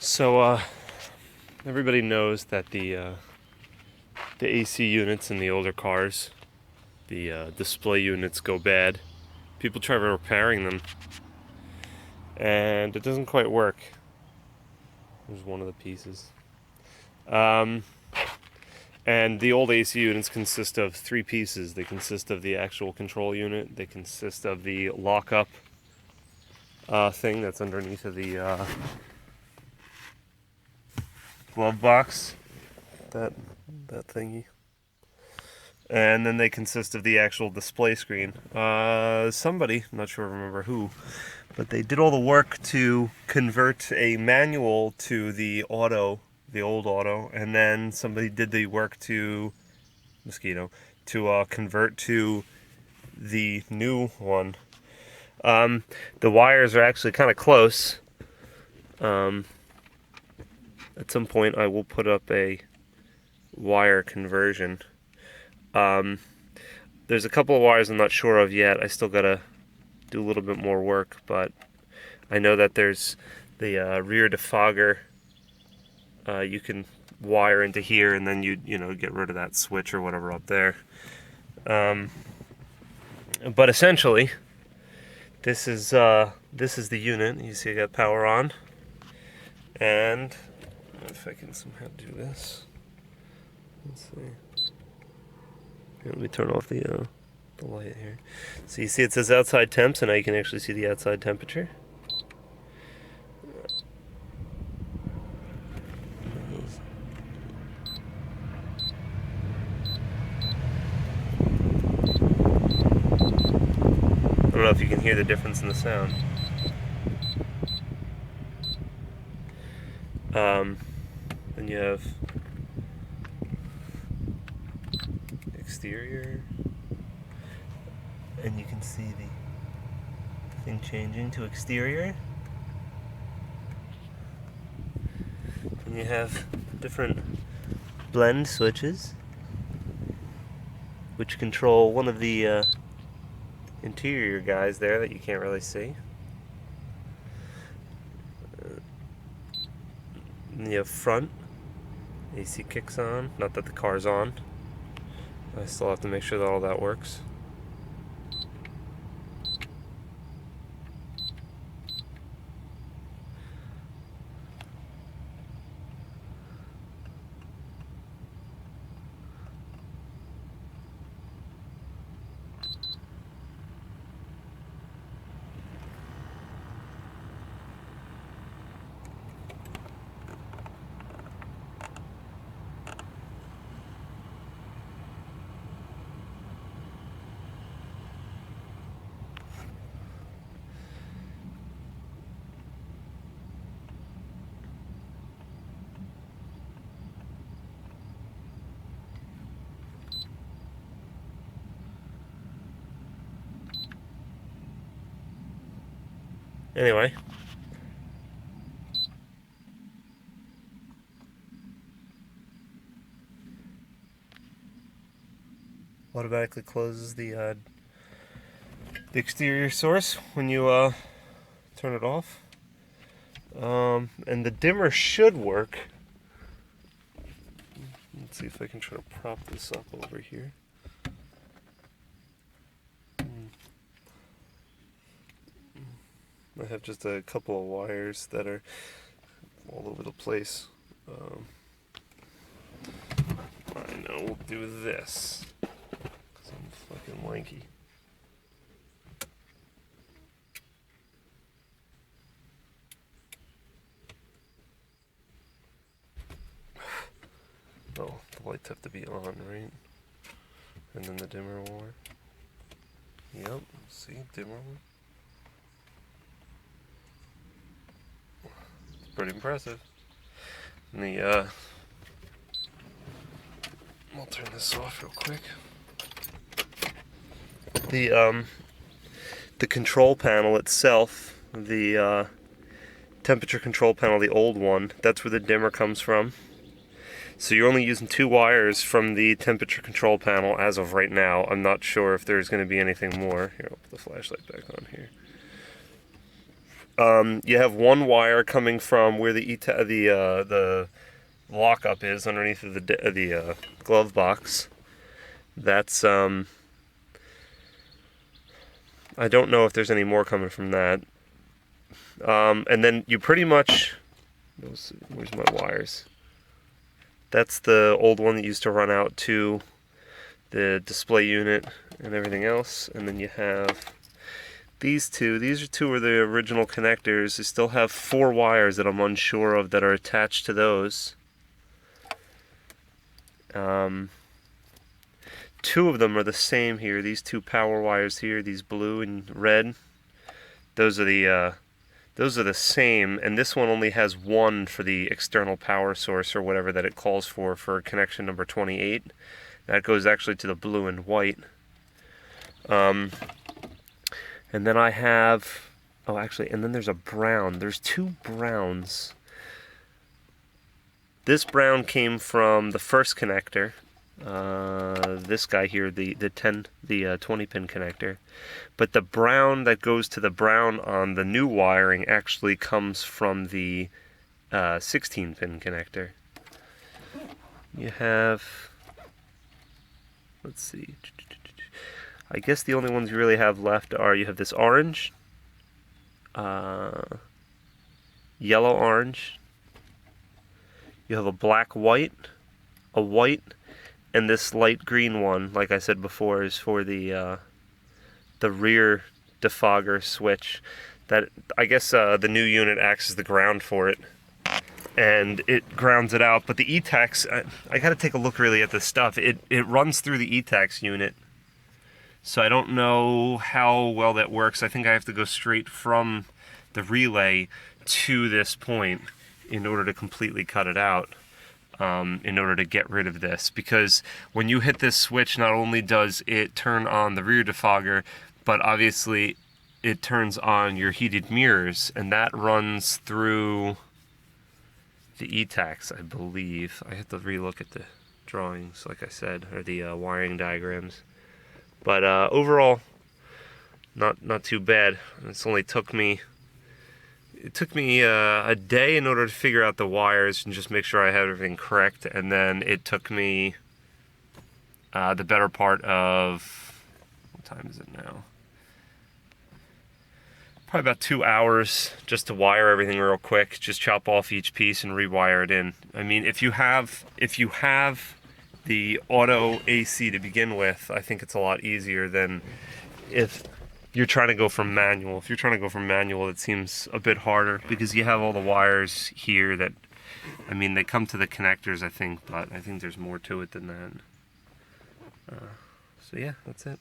So everybody knows that the AC units in the older cars, the display units go bad. People try repairing them, and it doesn't quite work. There's one of the pieces. And the old AC units consist of three pieces. They consist of the actual control unit. They consist of the lockup thing that's underneath of the glove box, that thingy, and then they consist of the actual display screen. Somebody, I'm not sure, remember who, but they did all the work to convert a manual to the auto, the old auto, and then somebody did the work to convert to the new one. The wires are actually kind of close. At some point I will put up a wire conversion. There's a couple of wires I'm not sure of yet. I still gotta do a little bit more work, but I know that there's the rear defogger. You can wire into here, and then you get rid of that switch or whatever up there. But essentially, this is the unit. You see, I got power on, and if I can somehow do this, let's see. Here, let me turn off the light here. So you see, it says outside temps, and now you can actually see the outside temperature. I don't know if you can hear the difference in the sound. Then you have exterior, and you can see the thing changing to exterior. And you have different blend switches, which control one of the interior guys there that you can't really see. And you have front, AC kicks on, not that the car's on. I still have to make sure that all that works. Anyway, automatically closes the exterior source when you turn it off, and the dimmer should work. Let's see if I can try to prop this up over here. I have just a couple of wires that are all over the place. I know, we'll do this, because I'm fucking lanky. Oh, the lights have to be on, right? And then the dimmer will work. Yep, see, dimmer work. Pretty impressive. And I'll turn this off real quick. The control panel itself, the temperature control panel, the old one, that's where the dimmer comes from. So you're only using two wires from the temperature control panel as of right now. I'm not sure if there's going to be anything more. Here, I'll put the flashlight back on here. You have one wire coming from where the lockup is underneath of the glove box. That's I don't know if there's any more coming from that. And then you pretty much, where's my wires? That's the old one that used to run out to the display unit and everything else. And then you have these two. These are two of the original connectors. They still have 4 wires that I'm unsure of that are attached to those. 2 of them are the same here. These 2 power wires here, these blue and red, those are the same, and this one only has 1 for the external power source or whatever that it calls for connection number 28. That goes actually to the blue and white. And then I have, and then there's a brown. There's 2 browns. This brown came from the first connector. This guy here, the 20 pin connector, but the brown that goes to the brown on the new wiring actually comes from the 16 pin connector. You have, let's see, I guess the only ones you really have left are, you have this orange, yellow orange, you have a black white, a white, and this light green one, like I said before, is for the rear defogger switch. That, I guess the new unit acts as the ground for it, and it grounds it out. But the E-Tax, I got to take a look really at this stuff. It runs through the E-Tax unit, so I don't know how well that works. I think I have to go straight from the relay to this point in order to completely cut it out. In order to get rid of this, because when you hit this switch, not only does it turn on the rear defogger, but obviously it turns on your heated mirrors, and that runs through the E-Tax, I believe. I have to relook at the drawings, like I said, or the wiring diagrams. But overall, not too bad. It's only took me. It took me a day in order to figure out the wires and just make sure I had everything correct, and then it took me the better part of, what time is it now? Probably about 2 hours just to wire everything real quick. Just chop off each piece and rewire it in. I mean, if you have the auto AC to begin with, I think it's a lot easier than if you're trying to go from manual. If you're trying to go from manual, it seems a bit harder because you have all the wires here that, I mean, they come to the connectors, I think, but I think there's more to it than that. So yeah, that's it.